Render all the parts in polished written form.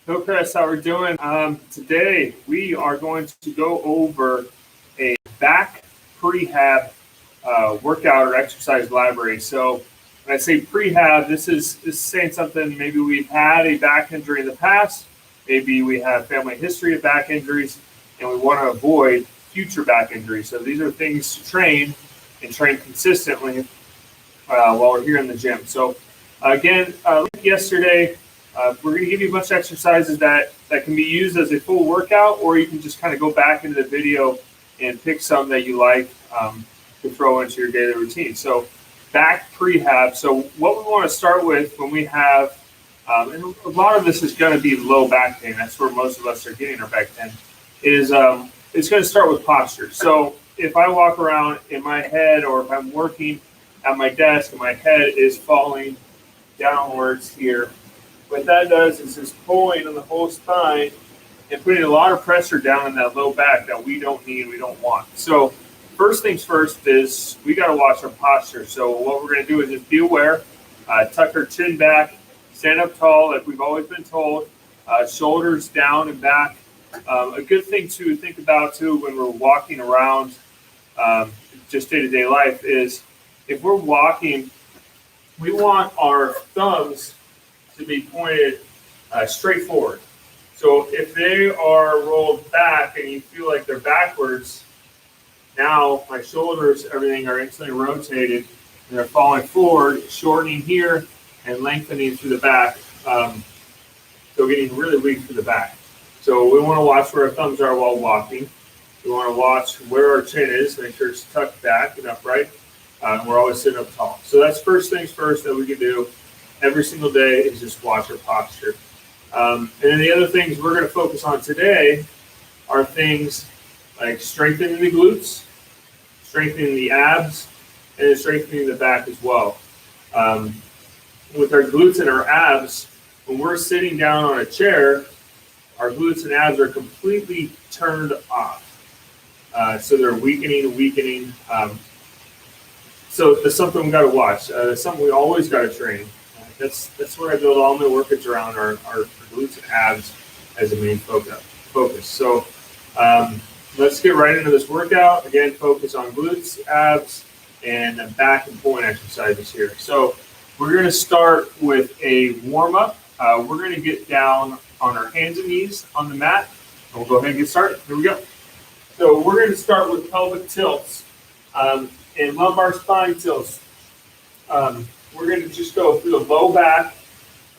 Hello, Chris. How are we doing? Today we are going to go over a back prehab workout or exercise library. So when I say prehab, this is saying something. Maybe we've had a back injury in the past. Maybe we have family history of back injuries, and we want to avoid future back injuries. So these are things to train and train consistently while we're here in the gym. So again, like yesterday. We're going to give you a bunch of exercises that can be used as a full workout, or you can just kind of go back into the video and pick some that you like to throw into your daily routine. So back prehab. So what we want to start with when we have, and a lot of this is going to be low back pain. That's where most of us are getting our back pain. Is it's going to start with posture. So if I walk around in my head, or if I'm working at my desk and my head is falling downwards here, what that does is it's pulling on the whole spine and putting a lot of pressure down in that low back that we don't need, we don't want. So first things first is we got to watch our posture. So what we're going to do is just be aware, tuck our chin back, stand up tall like we've always been told, shoulders down and back. A good thing to think about too when we're walking around just day-to-day life is if we're walking, we want our thumbs to be pointed straight forward. So if they are rolled back and you feel like they're backwards, now my shoulders, everything are instantly rotated and they're falling forward, shortening here and lengthening through the back. So getting really weak through the back. So we want to watch where our thumbs are while walking. We want to watch where our chin is, make sure it's tucked back and upright. We're always sitting up tall. So that's first things first that we can do every single day is just watch our posture. And then the other things we're going to focus on today are things like strengthening the glutes, strengthening the abs, and then strengthening the back as well. With our glutes and our abs, when we're sitting down on a chair, our glutes and abs are completely turned off. So they're weakening. So that's something we got to watch. That's something we always got to train. That's where I build all my workouts around our glutes and abs as a main focus. So let's get right into this workout. Again, focus on glutes, abs, and back and point exercises here. So we're going to start with a warm-up. We're going to get down on our hands and knees on the mat, and we'll go ahead and get started. Here we go. So we're going to start with pelvic tilts and lumbar spine tilts. We're going to just go through the low back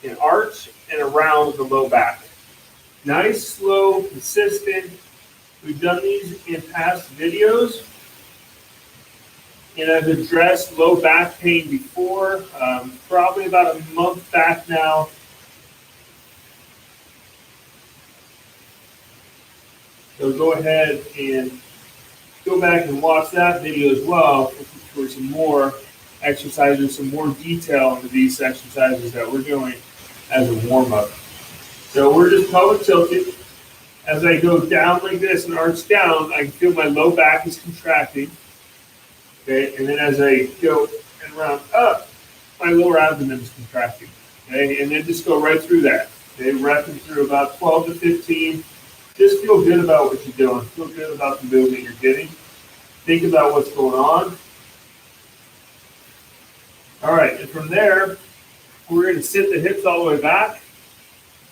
and arch and around the low back. Nice, slow, consistent. We've done these in past videos. And I've addressed low back pain before, probably about a month back now. So go ahead and go back and watch that video as well for some more exercises, some more detail into these exercises that we're doing as a warm-up. So we're just pelvic tilted. As I go down like this and arch down, I can feel my low back is contracting. Okay, and then as I go and round up, my lower abdomen is contracting. Okay, and then just go right through that. Okay, wrapping through about 12 to 15. Just feel good about what you're doing. Feel good about the movement you're getting. Think about what's going on. All right, and from there, we're going to sit the hips all the way back,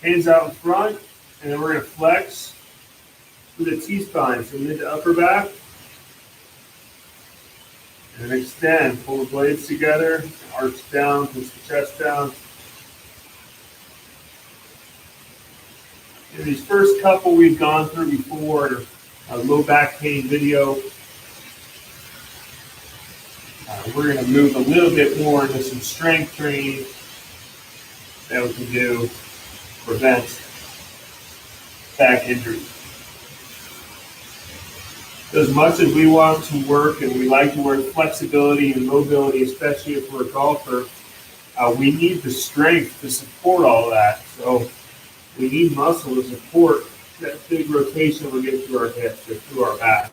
hands out in front, and then we're going to flex through the T-spine from mid to upper back. And then extend, pull the blades together, arch down, push the chest down. In these first couple we've gone through before, a low back pain video. We're going to move a little bit more into some strength training that we can do to prevent back injury. So as much as we want to work and we like to work flexibility and mobility, especially if we're a golfer, we need the strength to support all of that. So we need muscle to support that big rotation we get through our hips or through our back.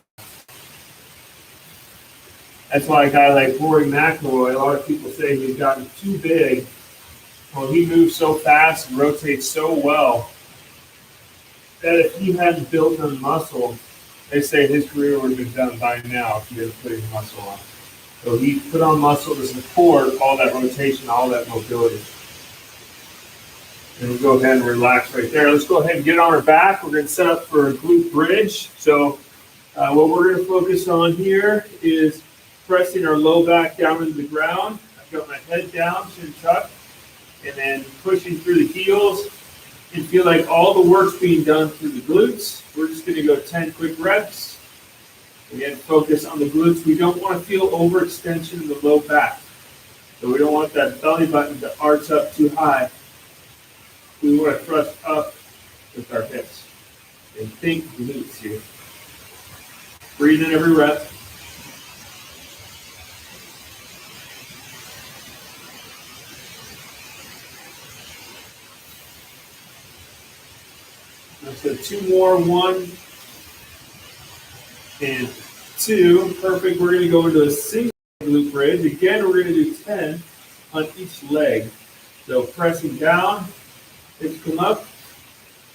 That's why a guy like Rory McIlroy, a lot of people say he's gotten too big. Well, he moves so fast and rotates so well that if he hadn't built a muscle, they say his career would have been done by now if he hadn't put any muscle on. So he put on muscle to support all that rotation, all that mobility. And we'll go ahead and relax right there. Let's go ahead and get on our back. We're going to set up for a glute bridge. So what we're going to focus on here is pressing our low back down into the ground. I've got my head down, chin tucked, and then pushing through the heels. And feel like all the work's being done through the glutes. We're just going to go 10 quick reps. Again, focus on the glutes. We don't want to feel overextension in the low back. So we don't want that belly button to arch up too high. We want to thrust up with our hips. And think glutes here. Breathe in every rep. So 2 more, 1 and 2. Perfect. We're going to go into a single glute bridge. Again, we're going to do 10 on each leg. So pressing down, hips come up,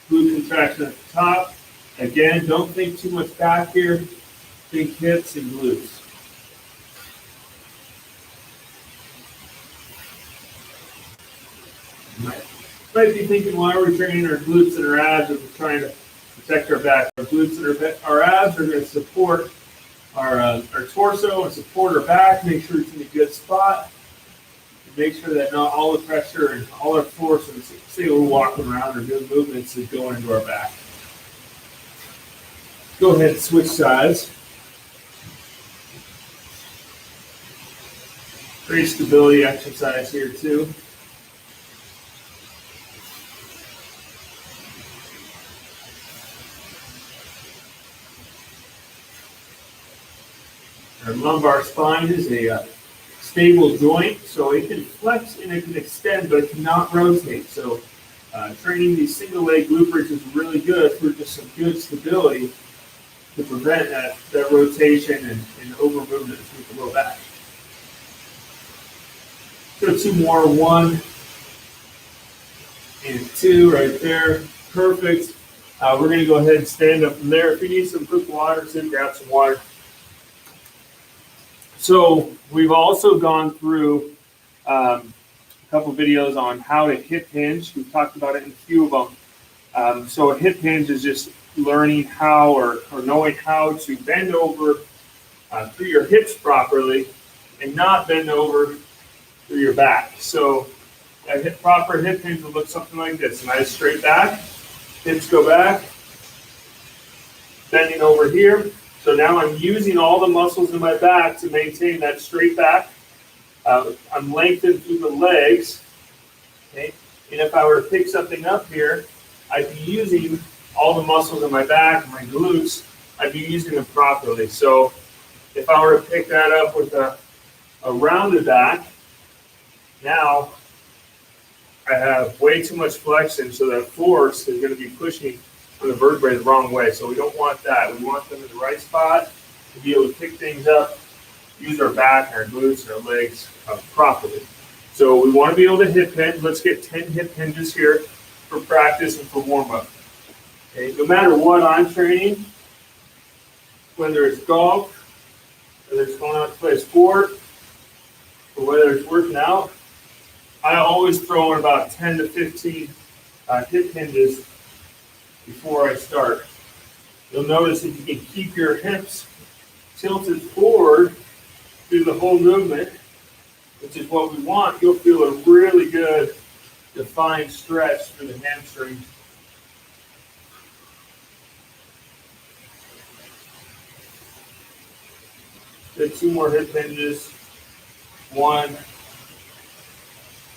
glute contraction at the top. Again, don't think too much back here. Think hips and glutes. Might be thinking, why are we training our glutes and our abs if we're trying to protect our back? Our glutes and our abs are going to support our torso and support our back, make sure it's in a good spot, and make sure that not all the pressure and all our force, say we're walking around or doing movements, is going into our back. Go ahead and switch sides. Great stability exercise here too. Our lumbar spine is a stable joint, so it can flex and it can extend, but it cannot rotate. So training these single leg glute bridges is really good for just some good stability to prevent that rotation and over movement with the low back. So 2 more, 1 and 2 right there. Perfect. We're going to go ahead and stand up from there. If you need some quick water, sit, grab some water. So we've also gone through a couple videos on how to hip hinge. We've talked about it in a few of them. So a hip hinge is just learning how or knowing how to bend over through your hips properly and not bend over through your back. So a proper hip hinge will look something like this. Nice straight back, hips go back, bending over here. So now I'm using all the muscles in my back to maintain that straight back. I'm lengthened through the legs. Okay? And if I were to pick something up here, I'd be using all the muscles in my back, my glutes, I'd be using them properly. So if I were to pick that up with a rounded back, now I have way too much flexion, so that force is going to be pushing on the vertebrae the wrong way. So we don't want that. We want them in the right spot to be able to pick things up, use our back, our glutes, and our legs properly. So we want to be able to hip hinge. Let's get 10 hip hinges here for practice and for warm-up. Okay? No matter what I'm training, whether it's golf, whether it's going out to play a sport, or whether it's working out, I always throw in about 10 to 15 hip hinges before I start. You'll notice if you can keep your hips tilted forward through the whole movement, which is what we want, you'll feel a really good defined stretch through the hamstring. Then 2 more hip hinges, 1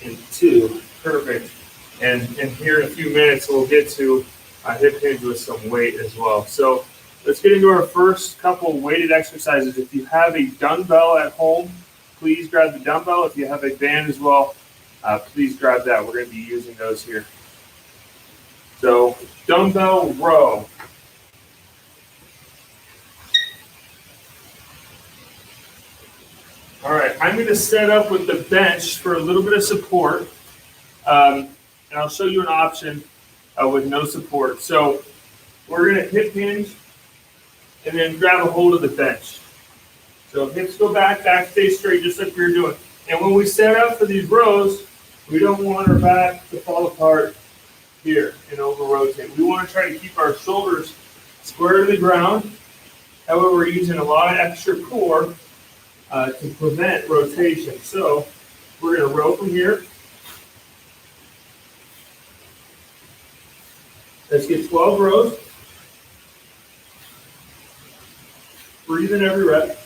and 2, perfect. And here in a few minutes, we'll get to a hip hinge with some weight as well. So let's get into our first couple weighted exercises. If you have a dumbbell at home, please grab the dumbbell. If you have a band as well, please grab that. We're going to be using those here. So dumbbell row. All right, I'm going to set up with the bench for a little bit of support. And I'll show you an option with no support. So we're going to hip hinge and then grab a hold of the bench. So hips go back, back stay straight, just like we were doing. And when we set up for these rows, we don't want our back to fall apart here and over rotate. We want to try to keep our shoulders square to the ground. However, we're using a lot of extra core to prevent rotation. So we're going to row from here. Let's get 12 rows. Breathe in every rep.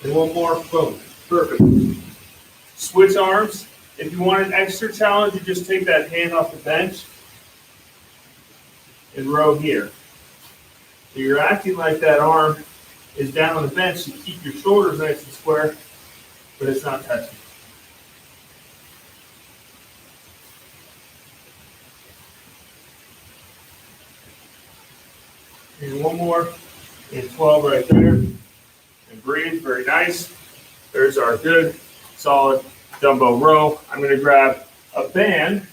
And one more, boom, perfect. Switch arms. If you want an extra challenge, you just take that hand off the bench and row here. So you're acting like that arm is down on the bench to keep your shoulders nice and square, but it's not touching. And one more, and 12 right there. And breathe, very nice. There's our good, solid dumbbell row. I'm going to grab a band,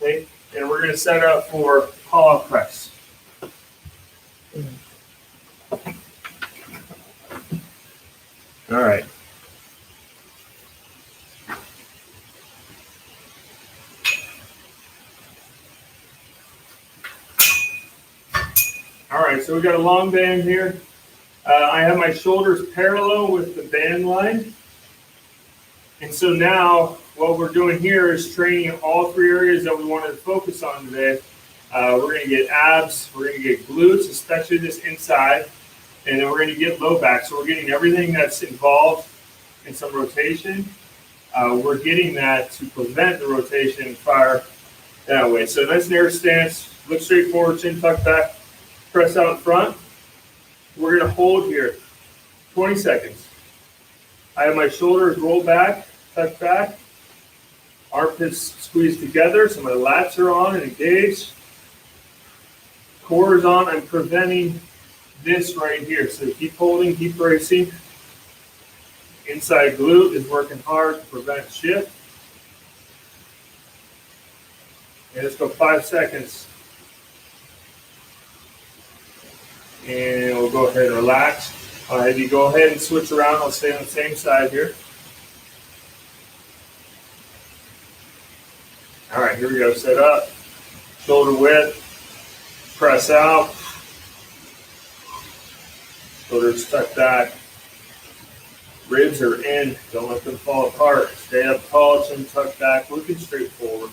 okay, and we're going to set up for pull-up press. All right. All right, so we got a long band here. I have my shoulders parallel with the band line. And so now what we're doing here is training all three areas that we wanted to focus on today. We're going to get abs, we're going to get glutes, especially this inside, and then we're going to get low back. So we're getting everything that's involved in some rotation. We're getting that to prevent the rotation and fire that way. So nice narrow stance, look straight forward, chin tucked back, press out in front. We're going to hold here 20 seconds. I have my shoulders rolled back, tucked back, armpits squeezed together, so my lats are on and engaged. Core is on. I'm preventing this right here. So keep holding, keep bracing. Inside glute is working hard to prevent shift. And let's go 5 seconds. And we'll go ahead and relax. If you go ahead and switch around, I'll stay on the same side here. All right, here we go. Set up. Shoulder width. Press out. Shoulders tucked back. Ribs are in. Don't let them fall apart. Stay up tall, chin tucked back, looking straight forward.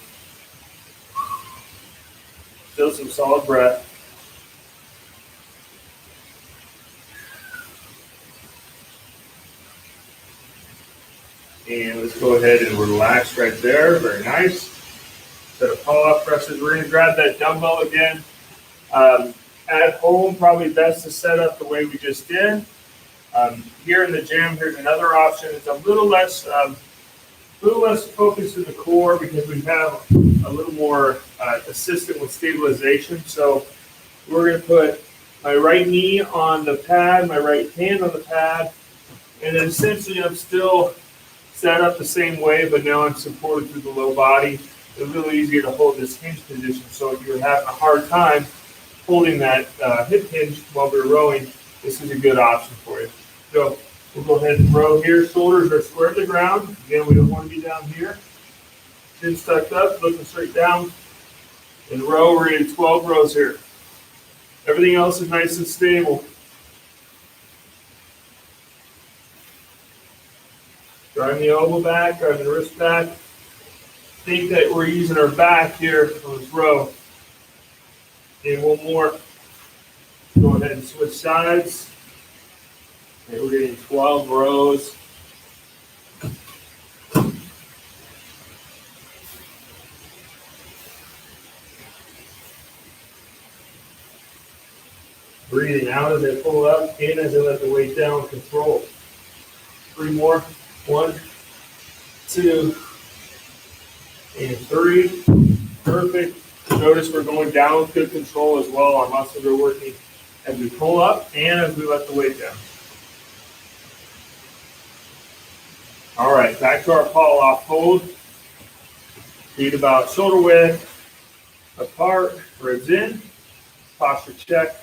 Still some solid breath. And let's go ahead and relax right there. Very nice. Set of pull-up presses. We're going to grab that dumbbell again. At home, probably best to set up the way we just did. Here in the gym, here's another option. It's a little less focused in the core because we have a little more assistant with stabilization. So we're going to put my right knee on the pad, my right hand on the pad, and then essentially I'm still set up the same way, but now I'm supported through the low body. It's a little easier to hold this hinge position. So if you're having a hard time holding that hip hinge while we're rowing, this is a good option for you. So we'll go ahead and row here. Shoulders are square to the ground. Again, we don't want to be down here. Chin tucked up, looking straight down. And row, we're in 12 rows here. Everything else is nice and stable. Driving the elbow back, driving the wrist back. Think that we're using our back here on this row. And one more. Go ahead and switch sides. Okay, we're getting 12 rows. Breathing out as I pull up, in as I let the weight down, control. 3 more. 1, 2, and 3. Perfect. Notice we're going down with good control as well. Our muscles are working as we pull up and as we let the weight down. All right, back to our pull off hold. Feet about shoulder width apart, ribs in, posture check.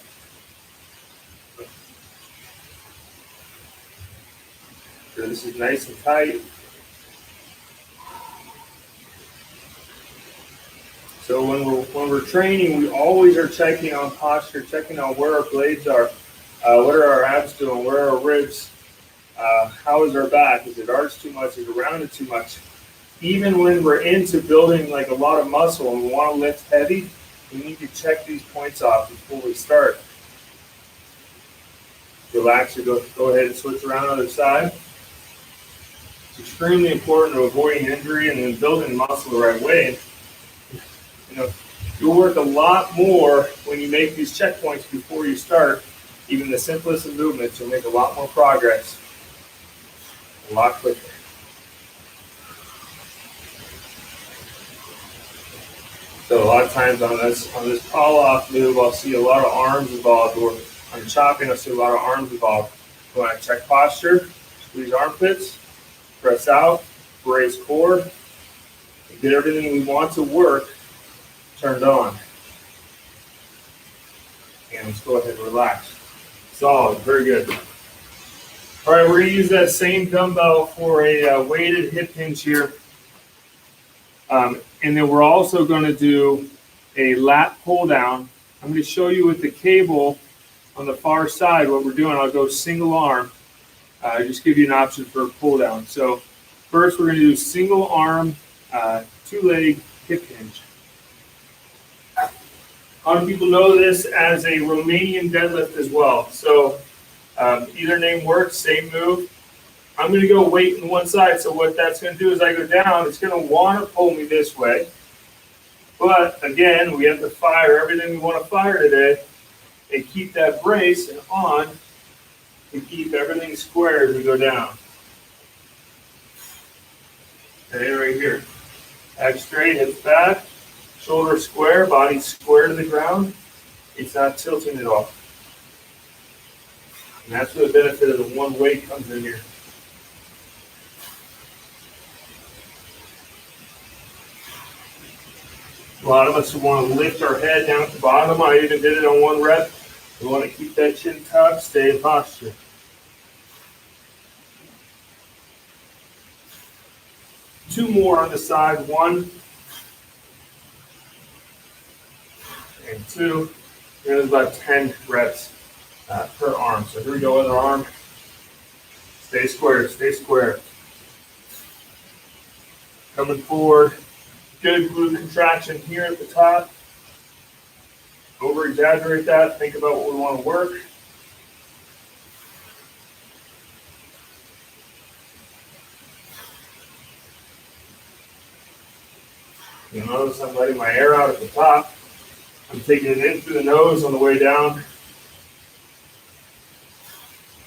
So this is nice and tight. So when we're training, we always are checking on posture, checking on where our blades are, what are our abs doing, where are our ribs, how is our back, is it arched too much, is it rounded too much. Even when we're into building like a lot of muscle and we want to lift heavy, we need to check these points off before we start. Relax or go ahead and switch around on the other side. It's extremely important to avoiding injury and then building muscle the right way. You know, you'll work a lot more when you make these checkpoints before you start. Even the simplest of movements, you'll make a lot more progress, a lot quicker. So a lot of times on this call off move, I'll see a lot of arms involved, or on chopping, I'll see a lot of arms involved. We want to check posture, squeeze armpits, press out, brace core, and get everything we want to work turned on. And let's go ahead and relax. Solid, very good. All right, we're going to use that same dumbbell for a weighted hip hinge here. And then we're also going to do a lat pull down. I'm going to show you with the cable on the far side what we're doing. I'll go single arm. Just give you an option for a pull down. So first we're going to do single arm, 2-leg hip hinge. A lot of people know this as a Romanian deadlift as well. So either name works, same move. I'm going to go weight on one side. So what that's going to do is I go down, it's going to want to pull me this way. But again, we have to fire everything we want to fire today and keep that brace and on to keep everything square as we go down. Okay, right here. Back straight, hips back. Shoulders square, body square to the ground. It's not tilting at all. And that's where the benefit of the one weight comes in here. A lot of us want to lift our head down to the bottom. I even did it on one rep. We want to keep that chin tucked, stay in posture. Two more on the side, 1 and 2. And there's about 10 reps per arm. So here we go, other arm. Stay square, stay square. Coming forward. Good glute contraction here at the top. Over exaggerate that. Think about what we want to work. You'll notice I'm letting my air out at the top. I'm taking it in through the nose on the way down.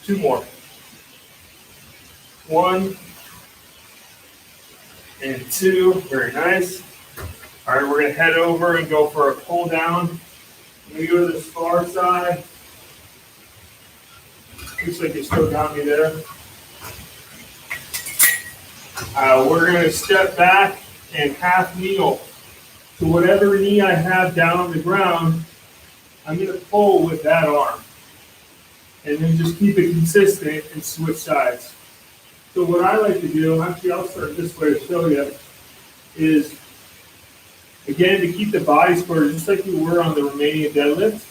2 more. 1 and 2. Very nice. All right, we're going to head over and go for a pull down. I'm going to go to this far side. Looks like you still got me there. We're going to step back and half kneel. So whatever knee I have down on the ground, I'm going to pull with that arm. And then just keep it consistent and switch sides. So what I like to do, actually I'll start this way to show you, is again to keep the body square just like we were on the Romanian deadlift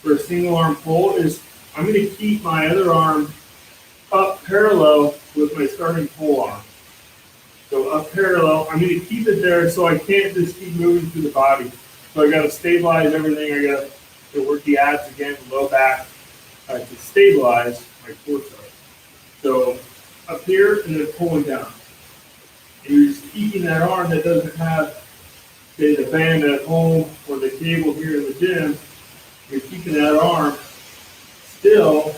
for a single arm pull, is I'm going to keep my other arm up parallel with my starting pull arm. So up parallel, I'm going to keep it there so I can't just keep moving through the body. So I got to stabilize everything. I got to work the abs again, low back, to stabilize my torso. So up here and then pulling down. And you're just keeping that arm that doesn't have, say, the band at home or the cable here in the gym. You're keeping that arm still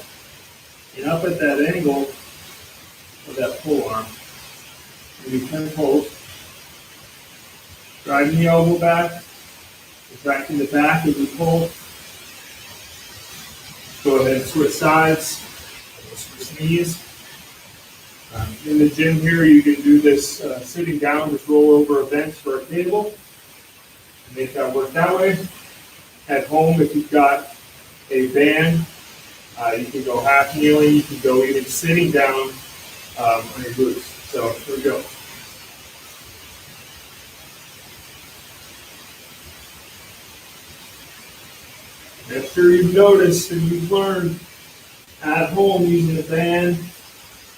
and up at that angle of that pull arm. Maybe 10 pulls. Driving the elbow back, contracting the back as we pull. Go ahead and switch sides, switch knees. In the gym here, you can do this sitting down, just roll over a bench or a table, and make that work that way. At home, if you've got a band, you can go half kneeling, you can go even sitting down on your glutes. So here we go. I'm sure you've noticed and you've learned at home using a band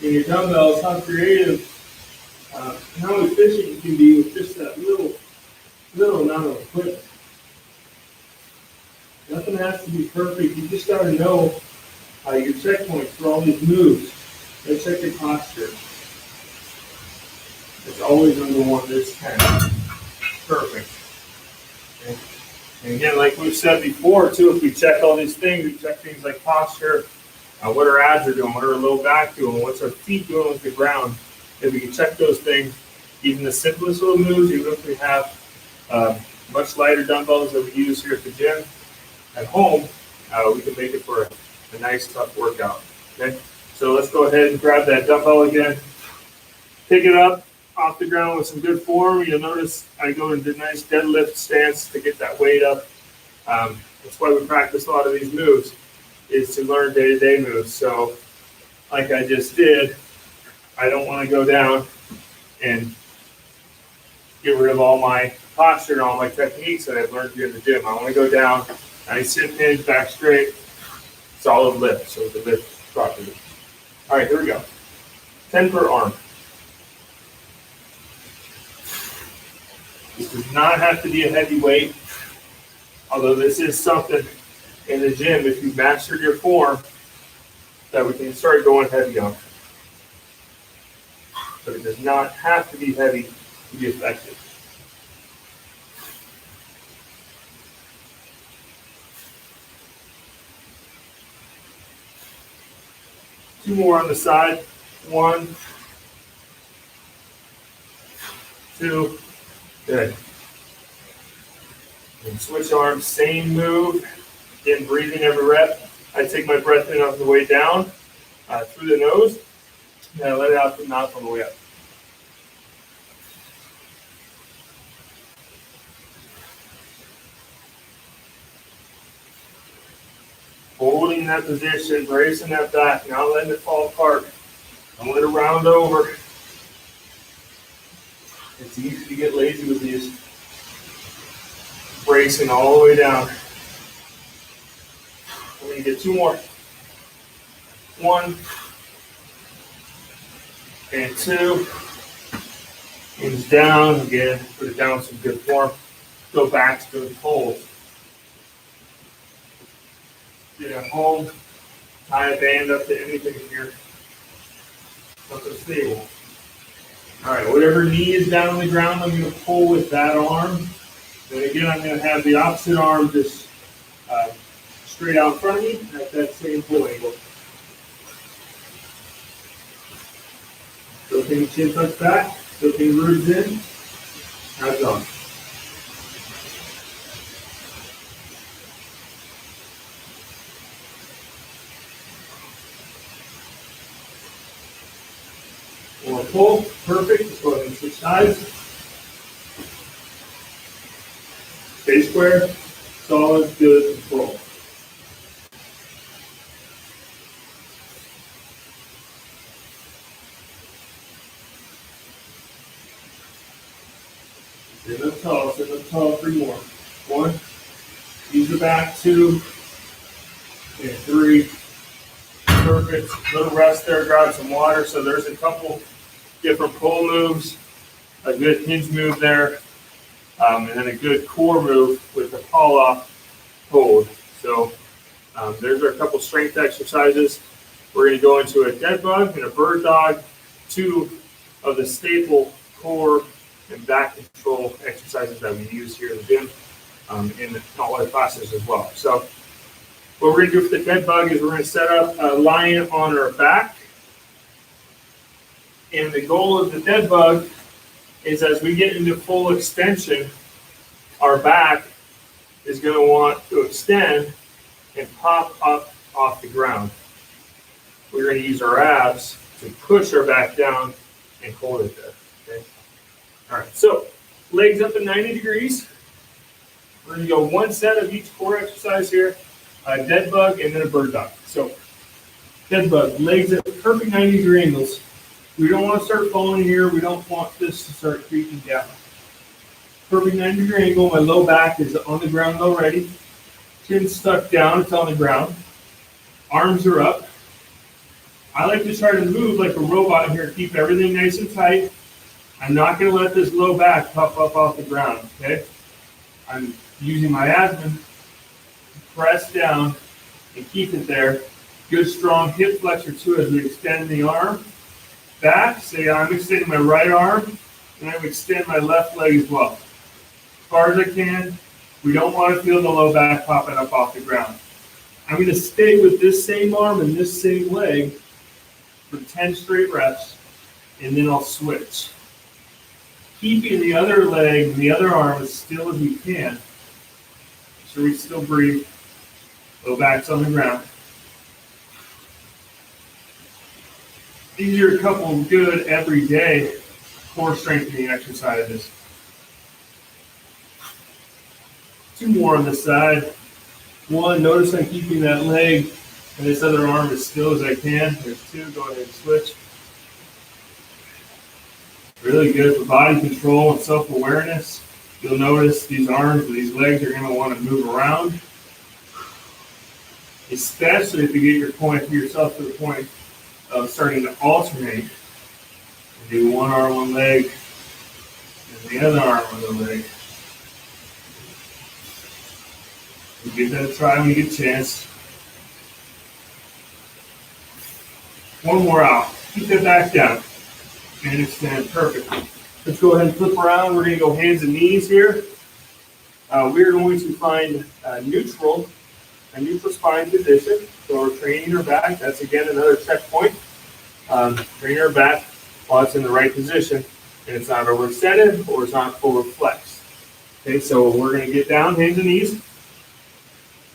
and your dumbbells how creative, how efficient you can be with just that little amount of equipment. Nothing has to be perfect. You just got to know your checkpoints for all these moves. Let's check your posture. It's always number one. This 10. Perfect. Okay. And again, like we've said before, too, if we check all these things, we check things like posture, what our abs are doing, what our low back doing, what's our feet doing with the ground. If we can check those things, even the simplest little moves, even if we have much lighter dumbbells that we use here at the gym, at home, we can make it for a nice, tough workout. Okay, so let's go ahead and grab that dumbbell again. Pick it up off the ground with some good form. You'll notice I go into a nice deadlift stance to get that weight up. That's why we practice a lot of these moves, is to learn day-to-day moves. So like I just did, I don't want to go down and get rid of all my posture and all my techniques that I've learned here in the gym. I want to go down, nice hip hinge, back straight, solid lift, so the lift properly. All right, here we go. 10 per arm. This does not have to be a heavy weight, although this is something in the gym, if you've mastered your form, that we can start going heavy on. But it does not have to be heavy to be effective. Two more on the side. 1, 2, good. And switch arms, same move. Again, breathing every rep. I take my breath in on the way down, through the nose, and I let it out through the mouth on the way up. Holding that position, bracing that back, not letting it fall apart. Don't let it round over. It's easy to get lazy with these. Bracing all the way down. We're going to get 2 more. 1 and 2. Hinge down. Again, put it down with some good form. Go back to the hold. Get at home. Tie a band up to anything here. Something stable. All right, whatever knee is down on the ground, I'm going to pull with that arm. Then again, I'm going to have the opposite arm just straight out in front of me at that same pull angle. Still taking chin tucks back, still taking ribs in. Hands on. More pull, perfect. Let's go ahead and switch sides. Stay square, solid, good, control. Sit up tall, 3 more. 1, use the back, 2, and 3. Perfect. Little rest there, grab some water. So there's a couple different pull moves, a good hinge move there, and then a good core move with the pull off hold. So there's our couple strength exercises. We're going to go into a dead bug and a bird dog, 2 of the staple core and back control exercises that we use here in the gym, in all our classes as well. So what we're going to do for the dead bug is we're going to set up a lion on our back. And the goal of the dead bug is as we get into full extension, our back is going to want to extend and pop up off the ground. We're going to use our abs to push our back down and hold it there. Okay. All right. So legs up at 90 degrees. We're going to go one set of each core exercise here, a dead bug, and then a bird dog. So dead bug, legs at perfect 90-degree angles. We don't want to start falling here. We don't want this to start creeping down. Perfect 90-degree angle. My low back is on the ground already. Chin stuck down. It's on the ground. Arms are up. I like to try to move like a robot here. Keep everything nice and tight. I'm not going to let this low back puff up off the ground. Okay. I'm using my abdomen to press down and keep it there. Good strong hip flexor too as we extend the arm back. Say I'm extending my right arm and I would extend my left leg as well. As far as I can. We don't want to feel the low back popping up off the ground. I'm going to stay with this same arm and this same leg for 10 straight reps, and then I'll switch. Keeping the other leg and the other arm as still as we can. So we still breathe. Low back's on the ground. These are a couple of good everyday core strengthening exercises. 2 more on this side. 1, notice I'm keeping that leg and this other arm as still as I can. There's 2, go ahead and switch. Really good for body control and self-awareness. You'll notice these arms or these legs are going to want to move around. Especially if you get yourself to the point of starting to alternate. Do one arm, one leg, and the other arm, one leg. You give that a try when you get a chance. 1 more out. Keep that back down. And extend. Perfect. Let's go ahead and flip around. We're going to go hands and knees here. We're going to find a neutral spine position. So we're training our back. That's, again, another checkpoint. Training our back while it's in the right position. And it's not overextended or it's not overflexed. Okay, so we're going to get down, hands and knees.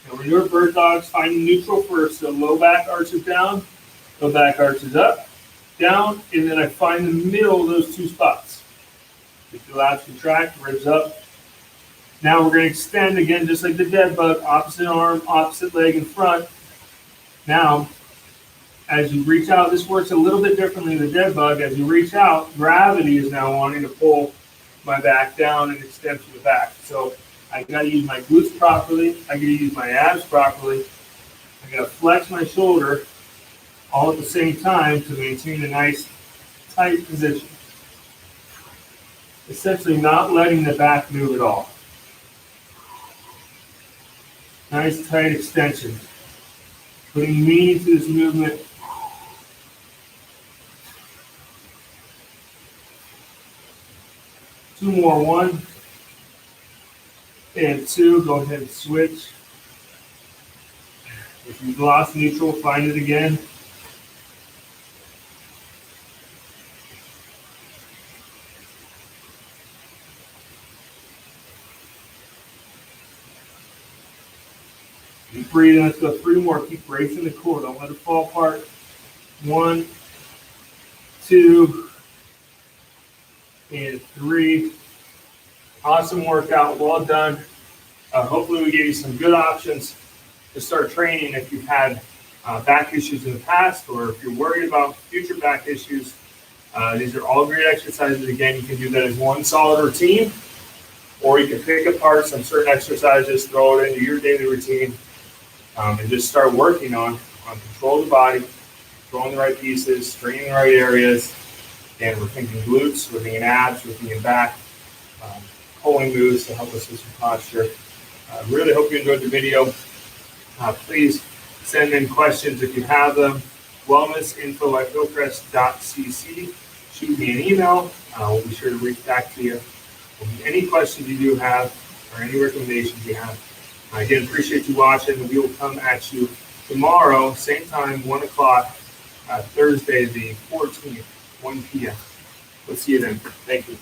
And we're doing bird dogs, finding neutral first. So low back arches down, low back arches up, down, and then I find the middle of those 2 spots. If the lats contract, ribs up. Now we're going to extend again, just like the dead bug, opposite arm, opposite leg in front. Now, as you reach out, this works a little bit differently than the dead bug. As you reach out, gravity is now wanting to pull my back down and extend to the back. So I got to use my glutes properly. I got to use my abs properly. I got to flex my shoulder all at the same time to maintain a nice tight position. Essentially not letting the back move at all. Nice tight extension. Putting meaning to this movement. Two more, 1 and 2. Go ahead and switch. If you've lost neutral, find it again. Keep breathing. Let's go 3 more. Keep bracing the core. Don't let it fall apart. 1, 2, and 3. Awesome workout. Well done. Hopefully we gave you some good options to start training if you've had back issues in the past or if you're worried about future back issues. These are all great exercises. Again, you can do that as one solid routine, or you can pick apart some certain exercises, throw it into your daily routine, and just start working on control of the body, controlling the right pieces, training the right areas. And we're thinking glutes, we're thinking abs, we're thinking back, pulling moves to help us with some posture. Really hope you enjoyed the video. Please send in questions if you have them. wellnessinfo@hillcrest.cc. Shoot me an email. We'll be sure to reach back to you. Any questions you do have or any recommendations you have. Again, appreciate you watching. We will come at you tomorrow, same time, 1 o'clock, Thursday the 14th, 1 p.m. We'll see you then. Thank you.